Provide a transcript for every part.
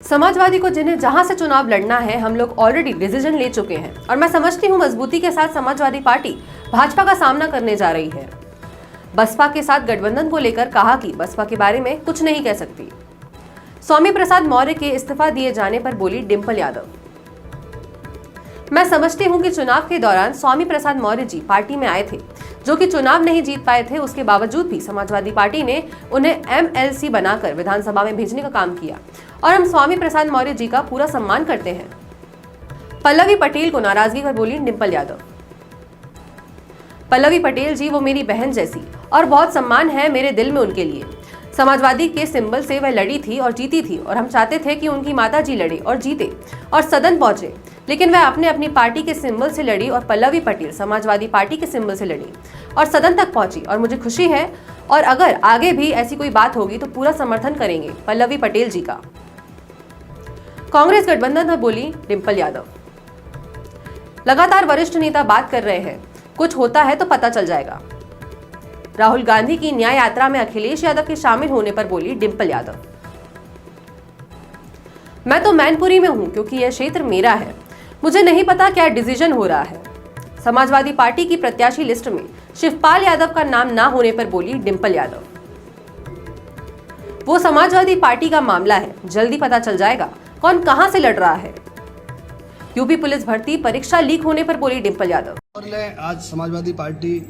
समाजवादी को जिन्हें जहां से चुनाव लड़ना है, हम लोग ऑलरेडी डिसीजन ले चुके हैं और मैं समझती हूं मजबूती के साथ समाजवादी पार्टी भाजपा का सामना करने जा रही है। बसपा के साथ गठबंधन को लेकर कहा कि बसपा के बारे में कुछ नहीं कह सकती। स्वामी प्रसाद मौर्य के इस्तीफा दिए जाने पर बोली डिंपल यादव, मैं समझती हूं कि चुनाव के दौरान स्वामी प्रसाद मौर्य जी पार्टी में आए थे, जो कि चुनाव नहीं जीत पाए थे। उसके बावजूद भी समाजवादी पार्टी ने उन्हें MLC बनाकर विधानसभा में भेजने का काम किया और हम स्वामी प्रसाद मौर्य जी का पूरा सम्मान करते हैं। पल्लवी पटेल को नाराजगी पर बोली डिंपल यादव, पल्लवी पटेल जी वो मेरी बहन जैसी और बहुत सम्मान है मेरे दिल में उनके लिए। समाजवादी के सिंबल से वह लड़ी थी और जीती थी और हम चाहते थे कि उनकी माता जी लड़े और जीते और सदन पहुंचे, लेकिन वह अपनी पार्टी के सिंबल से लड़ी और पल्लवी पटेल समाजवादी पार्टी के सिंबल से लड़ी और सदन तक पहुंची और मुझे खुशी है और अगर आगे भी ऐसी कोई बात होगी तो पूरा समर्थन करेंगे पल्लवी पटेल जी का। कांग्रेस गठबंधन पर बोली डिंपल यादव, लगातार वरिष्ठ नेता बात कर रहे हैं, कुछ होता है तो पता चल जाएगा। राहुल गांधी की न्याय यात्रा में अखिलेश यादव के शामिल होने पर बोली डिंपल यादव, मैं तो मैनपुरी में हूं क्योंकि यह क्षेत्र मेरा है, मुझे नहीं पता क्या डिसीजन हो रहा है। समाजवादी पार्टी की प्रत्याशी लिस्ट में शिवपाल यादव का नाम ना होने पर बोली डिंपल यादव, वो समाजवादी पार्टी का मामला है, जल्दी पता चल जाएगा कौन कहां से लड़ रहा है। यूपी पुलिस भर्ती परीक्षा लीक होने पर बोली डिंपल यादव, और आज समाजवादी पार्टी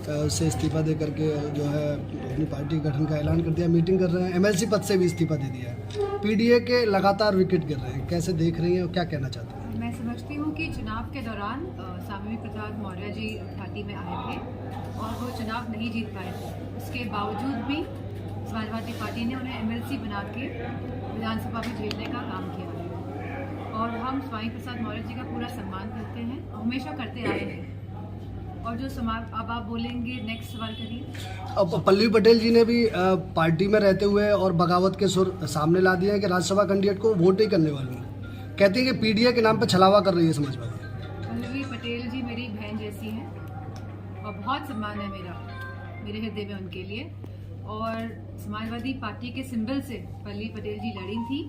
से इस्तीफा दे करके जो है अपनी पार्टी गठन का ऐलान कर दिया, मीटिंग कर रहे हैं, MLC पद से भी इस्तीफा दे दिया है। PDA के लगातार विकेट गिर रहे हैं, कैसे देख रही हैं और क्या कहना चाहते हैं? मैं समझती हूँ कि चुनाव के दौरान स्वामी प्रसाद मौर्य जी पार्टी में आए थे और वो चुनाव नहीं जीत पाए थे। उसके बावजूद भी समाजवादी पार्टी ने उन्हें MLC बना के विधानसभा में भेजने का काम किया है और हम स्वामी प्रसाद मौर्य जी का पूरा सम्मान करते हैं, हमेशा करते आए हैं। और जो अब आप बोलेंगे, नेक्स्ट सवाल करिए। अब पल्लवी पटेल जी ने भी पार्टी में रहते हुए और बगावत के सुर सामने ला दिए हैं कि राज्यसभा कैंडिडेट को वोट ही करने वाली हैं, कहती है कि PDA के नाम पर छलावा कर रही है समाजवादी। पल्लवी पटेल जी मेरी बहन जैसी हैं और बहुत सम्मान है मेरे हृदय में उनके लिए। और समाजवादी पार्टी के सिंबल से पल्लवी पटेल जी लड़ी थी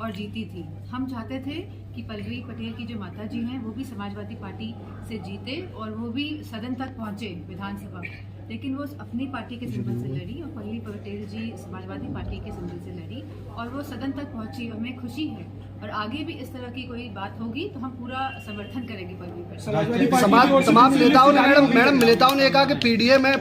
और जीती थी। हम चाहते थे कि पल्लवी पटेल की जो माता जी हैं वो भी समाजवादी पार्टी से जीते और वो भी सदन तक पहुंचे विधानसभा, लेकिन वो अपनी पार्टी के सिंबल से लड़ी और पल्लवी पटेल जी समाजवादी पार्टी के सिंबल से लड़ी और वो सदन तक पहुंची। हमें खुशी है और आगे भी इस तरह की कोई बात होगी तो हम पूरा समर्थन करेंगे पल्लवी पटेल। तमाम नेताओं ने मैडम नेताओं ने कहा कि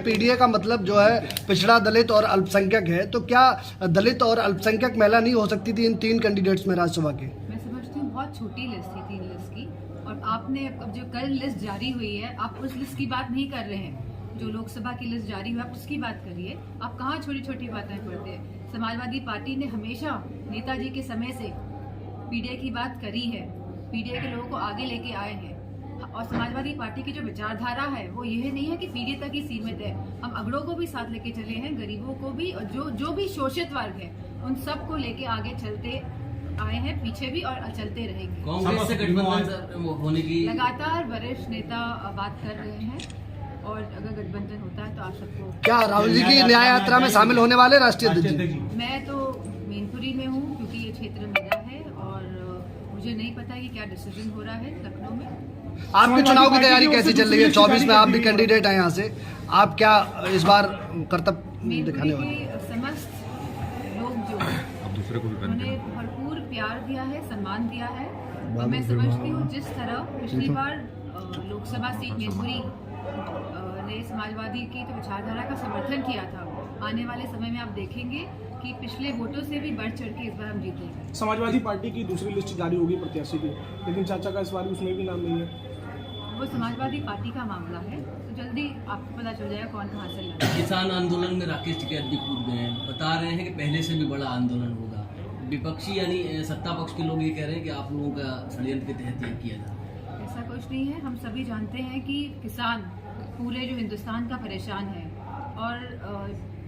PDA का मतलब जो है पिछड़ा, दलित और अल्पसंख्यक है, तो क्या दलित और अल्पसंख्यक महिला नहीं हो सकती थी इन 3 कैंडिडेट्स में राज्यसभा के? मैं समझती हूँ बहुत छोटी लिस्ट थी 3 लिस्ट की, और आपने अब जो कल लिस्ट जारी हुई है आप उस लिस्ट की बात नहीं कर रहे हैं। जो लोकसभा की लिस्ट जारी हुई आप उसकी बात करिए। आप कहाँ छोटी छोटी बातें करते हैं। समाजवादी पार्टी ने हमेशा नेताजी के समय से PDA की बात करी है, PDA के लोगों को आगे लेके आए हैं और समाजवादी पार्टी की जो विचारधारा है वो यह नहीं है कि PDA तक ही सीमित है। हम अगड़ों को भी साथ लेके चले हैं, गरीबों को भी, और जो भी शोषित वर्ग है उन सबको लेके आगे चलते आए हैं, पीछे भी और चलते रहेंगे। कांग्रेस से गठबंधन होने की लगातार वरिष्ठ नेता बात कर रहे हैं और अगर गठबंधन होता है तो आप सबको। क्या राहुल जी की न्याय यात्रा में शामिल होने वाले राष्ट्रीय अध्यक्ष? मैं तो मैनपुरी में हूँ क्योंकि ये क्षेत्र मेरा है और मुझे नहीं पता कि क्या डिसीजन हो रहा है लखनऊ में। आपके चुनाव की तैयारी कैसी चल रही है? 24 में आप भी कैंडिडेट हैं यहाँ से, आप क्या इस बार कर्तव्य दिखाने वाले? समस्त लोग जो उन्हें भरपूर प्यार दिया है, सम्मान दिया है और मैं समझती हूँ जिस तरह पिछली बार लोकसभा सीट मैनपुरी ने समाजवादी की तो विचारधारा का समर्थन किया था, आने वाले समय में आप देखेंगे कि पिछले वोटों से भी बढ़ चढ़ के इस बार हम जीतेंगे। समाजवादी पार्टी की दूसरी लिस्ट जारी होगी प्रत्याशी की, लेकिन चाचा का इस बार उसमें भी नाम नहीं है। वो समाजवादी पार्टी का मामला है, तो जल्दी आपको पता चल जाएगा कौन कहाँ से लड़ा। किसान आंदोलन में राकेश टिकैत भी कूद गए हैं, बता रहे हैं कि पहले से भी बड़ा आंदोलन होगा। विपक्षी यानी सत्ता पक्ष के लोग ये कह रहे हैं कि आप लोगों का षड्यंत्र के तहत यह किया था। ऐसा कुछ नहीं है। हम सभी जानते हैं कि किसान पूरे जो हिंदुस्तान का परेशान है और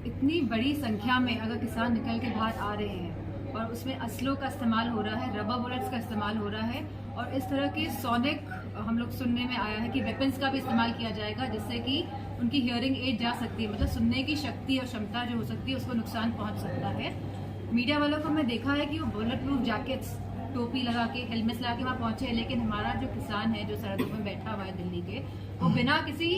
इतनी बड़ी संख्या में अगर किसान निकल के बाहर आ रहे हैं और उसमें असलों का इस्तेमाल हो रहा है, रबर बुलेट्स का इस्तेमाल हो रहा है और इस तरह के सोनिक हम लोग सुनने में आया है कि वेपन्स का भी इस्तेमाल किया जाएगा जिससे कि उनकी हियरिंग एड जा सकती है, मतलब सुनने की शक्ति और क्षमता जो हो सकती है उसको नुकसान पहुंच सकता है। मीडिया वालों को मैं देखा है कि वो बुलेट प्रूफ जैकेट्स, टोपी लगा के, हेलमेट लगा के वहाँ पहुंचे, लेकिन हमारा जो किसान है जो सरहदों में बैठा हुआ है दिल्ली के, वो बिना किसी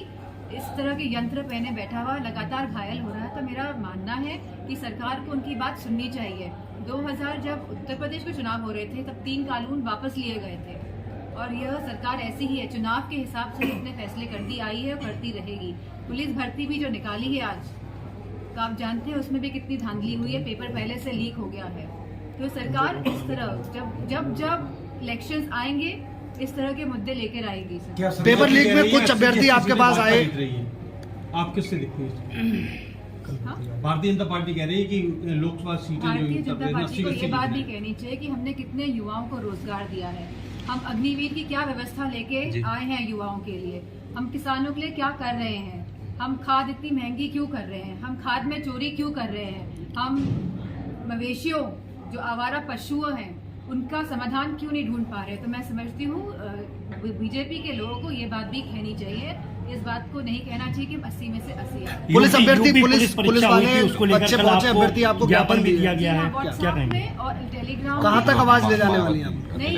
इस तरह के यंत्र पहने बैठा हुआ लगातार घायल हो रहा है। तो मेरा मानना है कि सरकार को उनकी बात सुननी चाहिए। 2000 जब उत्तर प्रदेश में चुनाव हो रहे थे तब 3 कानून वापस लिए गए थे, और यह सरकार ऐसी ही है, चुनाव के हिसाब से अपने फैसले करती आई है और करती रहेगी। पुलिस भर्ती भी जो निकाली है आज, तो आप जानते हैं उसमें भी कितनी धांधली हुई है, पेपर पहले से लीक हो गया है। तो सरकार इस तरह जब इलेक्शंस आएंगे इस तरह के मुद्दे लेकर आएगी। पेपर लीक में कुछ अभ्यर्थी आपके पास आए, आप किससे देखते हैं? हाँ? भारतीय जनता पार्टी कह रही है कि लोकसभा सीटें भारतीय जो जनता पार्टी को ये 80 बात भी कहनी चाहिए कि हमने कितने युवाओं को रोजगार दिया है। हम अग्निवीर की क्या व्यवस्था लेके आए हैं युवाओं के लिए, हम किसानों के लिए क्या कर रहे हैं, हम खाद इतनी महंगी क्यों कर रहे हैं, हम खाद में चोरी क्यों कर रहे हैं, हम मवेशियों जो आवारा पशु हैं उनका समाधान क्यों नहीं ढूंढ पा रहे। तो मैं समझती हूँ बीजेपी के लोगों को ये बात भी कहनी चाहिए, इस बात को नहीं कहना चाहिए कि 80 में से 80 है। पुलिस अभ्यर्थी पुलिस वाले बच्चे पहुंचे अभ्यर्थी आपको ज्ञापन भी दिया गया है, व्हाट्सएप में और टेलीग्राम कहाँ तक आवाज ले जाने वाली है? नहीं,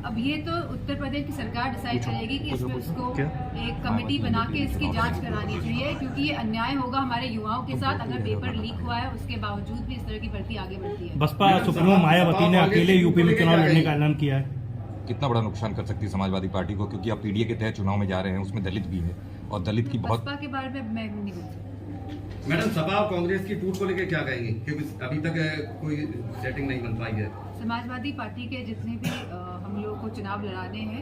अब ये तो उत्तर प्रदेश की सरकार डिसाइड करेगी कि इसमें उसको एक कमेटी बना के इसकी जांच करानी चाहिए, क्योंकि ये अन्याय होगा हमारे युवाओं के साथ अगर पेपर लीक हुआ है उसके बावजूद भी इस तरह की भर्ती आगे बढ़ती है। बसपा सुप्रीमो मायावती ने अकेले यूपी में चुनाव लड़ने का ऐलान किया है। कितना बड़ा नुकसान कर सकती है समाजवादी पार्टी को, क्योंकि आप पीडीए के तहत चुनाव में जा रहे हैं, उसमें दलित भी है और दलित की बहुत। बसपा के बारे में मैं नहीं बोल सकती। मैडम, सपा और कांग्रेस की टूट को लेकर क्या कहेंगी, क्योंकि अभी तक कोई सेटिंग नहीं बन पाई है? समाजवादी पार्टी के जितने भी हम लोग को चुनाव लड़ाने हैं